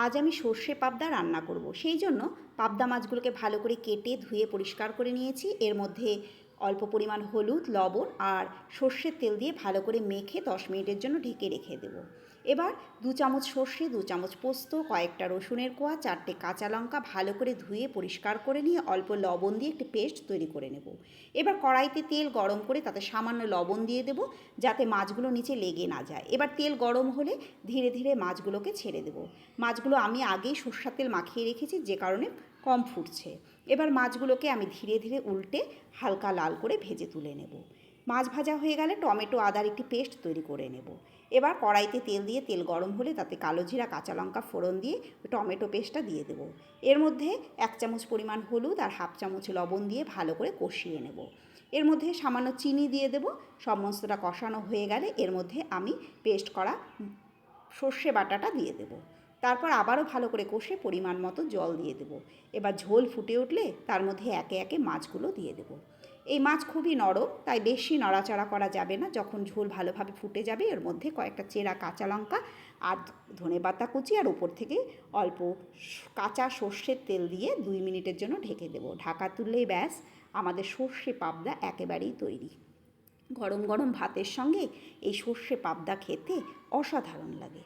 আজ আমি সর্ষে পাবদা রান্না করব। সেই জন্য পাবদা মাছগুলোকে ভালো করে কেটে ধুয়ে পরিষ্কার করে নিয়েছি। এর মধ্যে অল্প পরিমাণ হলুদ, লবণ আর সর্ষের তেল দিয়ে ভালো করে মেখে 10 মিনিটের জন্য ঢেকে রেখে দেব। এবার 2 চামচ সর্ষে, 2 চামচ পোস্ত, কয়েকটা রসুনের কোয়া, 4টে কাঁচা লঙ্কা ভালো করে ধুয়ে পরিষ্কার করে নিয়ে অল্প লবণ দিয়ে একটি পেস্ট তৈরি করে নেব। এবার কড়াইতে তেল গরম করে তাতে সামান্য লবণ দিয়ে দেব, যাতে মাছগুলো নিচে লেগে না যায়। এবার তেল গরম হলে ধীরে ধীরে মাছগুলোকে ছেড়ে দেব। মাছগুলো আমি আগেই সর্ষের তেল মাখিয়ে রেখেছি, যে কারণে কম ফুটছে। এবার মাছগুলোকে আমি ধীরে ধীরে উল্টে হালকা লাল করে ভেজে তুলে নেব। মাছ ভাজা হয়ে গেলে টমেটো আদার একটি পেস্ট তৈরি করে নেব। এবার কড়াইতে তেল দিয়ে তেল গরম হলে তাতে কালো জিরা, কাঁচা লঙ্কা ফোড়ন দিয়ে টমেটো পেস্টটা দিয়ে দেব। এর মধ্যে 1 চামচ পরিমাণ হলুদ আর 1/2 চামচ লবণ দিয়ে ভালো করে কষিয়ে নেব। এর মধ্যে সামান্য চিনি দিয়ে দেব। সমস্তটা কষানো হয়ে গেলে এর মধ্যে আমি পেস্ট করা সর্ষে বাটাটা দিয়ে দেব। তারপর আবারও ভালো করে কষে পরিমাণ মতো জল দিয়ে দেব। এবার ঝোল ফুটে উঠলে তার মধ্যে একে একে মাছগুলো দিয়ে দেব। এই মাছ খুবই নরম, তাই বেশি নড়াচড়া করা যাবে না। যখন ঝোল ভালোভাবে ফুটে যাবে এর মধ্যে কয়েকটা চেরা কাঁচা লঙ্কা আর ধনেপাতা কুচি আর ওপর থেকে অল্প কাঁচা সর্ষের তেল দিয়ে 2 মিনিটের জন্য ঢেকে দেব। ঢাকা তুললেই ব্যাস, আমাদের সর্ষে পাবদা একেবারেই তৈরি। গরম গরম ভাতের সঙ্গে এই সর্ষে পাবদা খেতে অসাধারণ লাগে।